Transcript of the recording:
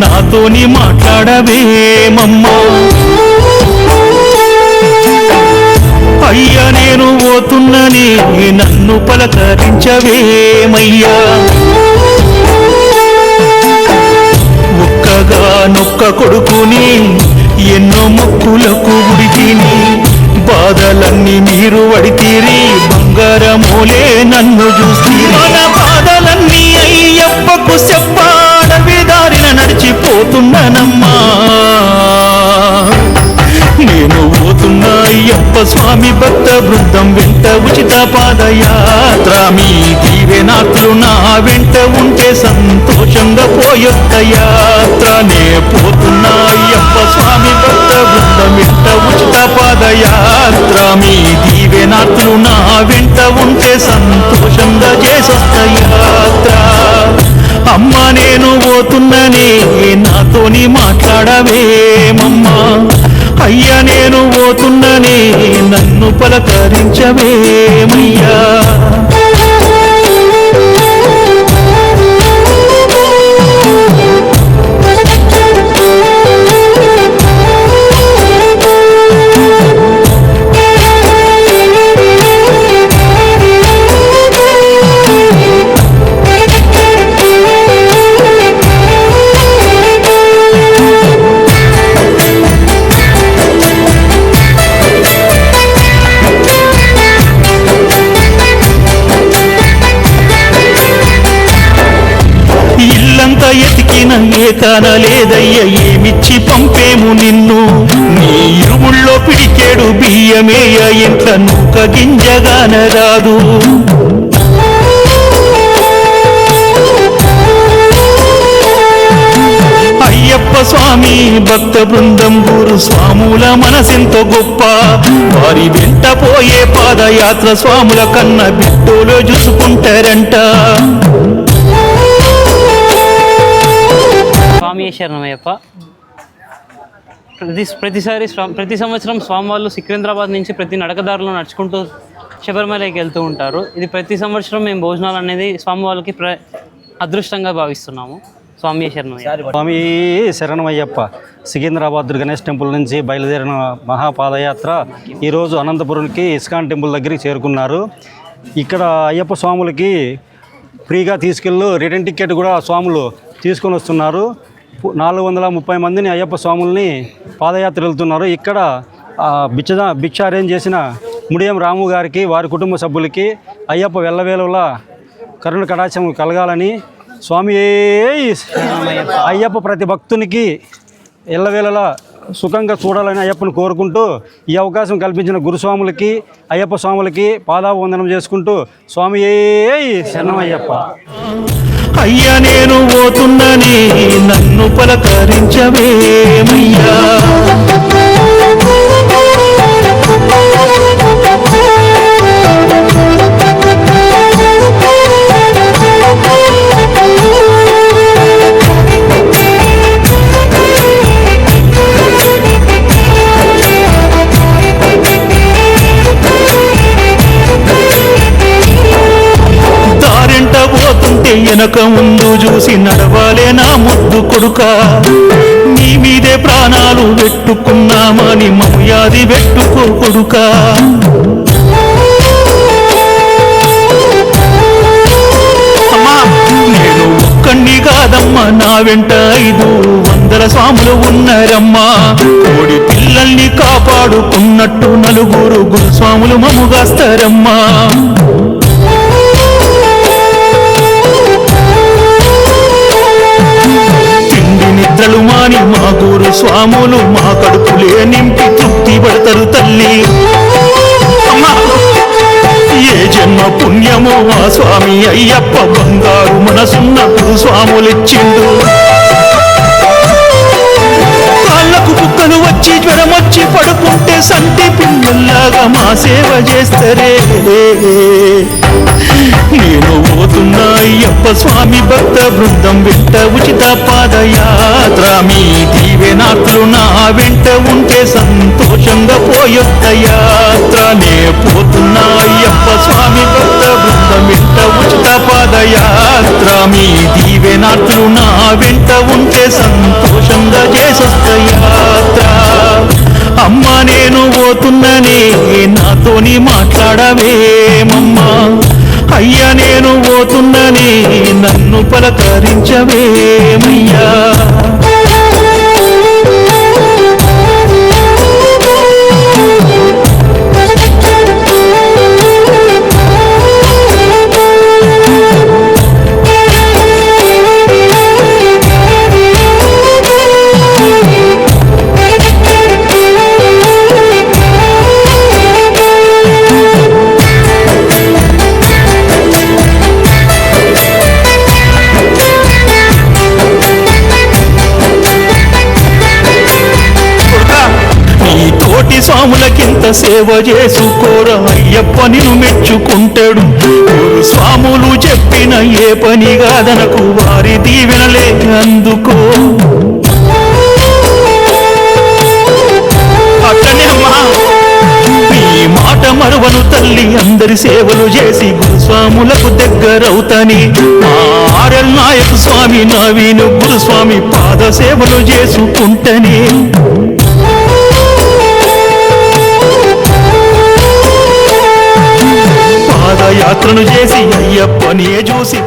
నాతోని మాట్లాడవేమమ్మా. అయ్యా నేను పోతున్ననే నన్ను పలకరించవేమయ్యా. ఒక్కగానొక్క కొడుకుని ఎన్నో మొక్కులకు ఉడికిని, బాధలన్నీ మీరు వడితీరి బంగారమోలే నన్ను చూసి. మన బాధలన్నీ అయ్యప్పకు చెప్పాడవి దారిన నడిచిపోతున్నానమ్మా. నేను పోతున్నా అయ్యప్ప స్వామి భక్త బృందం వెంట ఉచిత పాదయాత్ర. మీ దీవెనాత్లు నా వెంట ఉంటే సంతోషంగా పోయొక్క యాత్ర. నే పోతున్నా అయ్యప్ప స్వామి భక్త బృందం వెంట ఉచిత పాదయాత్ర. మీ దీవెనాత్లు నా వెంట ఉంటే సంతోషంగా చేసొక్క యాత్ర. అమ్మ నేను పోతున్ననే నాతోని మాట్లాడవేమమ్మా. అయ్యా నేను పోతున్ననే నన్ను పలకరించవేమయ్యా. ఎతికిన ఏ కానలేదయ్య ఏమిచ్చి పంపేము నిన్ను. నీ ఇరుముల్లో పిడికేడు బియ్యమేయ ఇంట్ల నూక గింజగాన రాదు. అయ్యప్ప స్వామి భక్త బృందం గురు స్వాముల మనసెంతో గొప్ప. వారి వెంట పోయే పాదయాత్ర స్వాముల కన్న బిడ్డలో చూసుకుంటారంట. స్వామి శరణమయ్యప్ప. ప్రతి సంవత్సరం స్వామి వాళ్ళు సికింద్రాబాద్ నుంచి ప్రతి నడకదారులు నడుచుకుంటూ శబరిమలకి వెళ్తూ ఉంటారు. ఇది ప్రతి సంవత్సరం మేము భోజనాలు అనేది స్వామి వాళ్ళకి అదృష్టంగా భావిస్తున్నాము. స్వామి శరణమయ్య. స్వామి శరణమయ్యప్ప. సికింద్రాబాద్ గణేష్ టెంపుల్ నుంచి బయలుదేరిన మహాపాదయాత్ర ఈరోజు అనంతపురంకి ఇస్కాన్ టెంపుల్ దగ్గరికి చేరుకున్నారు. ఇక్కడ అయ్యప్ప స్వాములకి ఫ్రీగా తీసుకెళ్ళు రిటర్న్ టికెట్ కూడా స్వాములు తీసుకొని వస్తున్నారు. 430 మందిని అయ్యప్ప స్వాముల్ని పాదయాత్ర వెళ్తున్నారు. ఇక్కడ భిక్ష అరేంజ్ చేసిన ముడియం రాము గారికి వారి కుటుంబ సభ్యులకి అయ్యప్ప వెళ్ళవేళలా కరుణ కటాక్షం కలగాలని, స్వామి అయ్యప్ప ప్రతి భక్తునికి ఎల్లవేళలా సుఖంగా చూడాలని అయ్యప్పను కోరుకుంటూ ఈ అవకాశం కల్పించిన గురుస్వాములకి అయ్యప్ప స్వాములకి పాదాభివందనం చేసుకుంటూ స్వామి శరణమయ్యప్ప. అయ్యా నేను పోతున్ననే నన్ను పలకరించవేమయ్యా. వెనక ముందు చూసి నడవాలే నా ముద్దు కొడుక. నీ మీదే ప్రాణాలు పెట్టుకున్నామని మర్యాది పెట్టుకో కొడుక. నేను ఒక్కడిని కాదమ్మా, నా వెంట 500 స్వాములు ఉన్నారమ్మా. కోడి పిల్లల్ని కాపాడుకున్నట్టు 4 గురుస్వాములు మమ్ముగాస్తారమ్మా. నిద్రలు మాని మా గురు స్వాములు మా కడుపులే నింపి తృప్తి పడతారు తల్లి. ఏ జన్మ పుణ్యమో ఆ స్వామి అయ్యప్ప బంగారు మనసున్న గురు స్వాములిచ్చిండు. కాళ్ళకు కుక్కలు వచ్చి జ్వరం వచ్చి పడుకుంటే సంటి పిల్లల్లాగా మా సేవ చేస్తారే. నేను పోతున్నా అయ్యప్ప స్వామి భక్త బృందం వెంట ఉచిత పాదయాత్ర. మీ దీవెనాత్లు నా వెంట ఉంటే సంతోషంగా పోయొక్క యాత్ర. నే పోతున్నా అయ్యప్ప స్వామి భక్త బృందం వెంట ఉచిత పాదయాత్ర. మీ దీవె నాట్లు నా వెంట ఉంటే సంతోషంగా చేసొస్త యాత్ర. అమ్మ నేను పోతున్ననే నాతోని మాట్లాడవేమమ్మా, అయ్యా నేను పోతున్ననే నన్ను పలకరించవేమయ్యా. స్వాములకింత సేవ చేసుకోర అయ్యప్ప నిన్ను మెచ్చుకుంటాడు. ఊరు స్వాములు చెప్పిన ఏ పని కాదనకు వారి దీవెనలే అందుకో. అట్లనే అమ్మా నీ మాట మరువను తల్లి, అందరి సేవలు చేసి గురుస్వాములకు దగ్గరవుతాని. ఆర్ఎల్ నాయక స్వామి నవీను గురుస్వామి పాద సేవలు చేసుకుంటని. పాదయాత్రను చేసి అయ్యప్పనే చూసి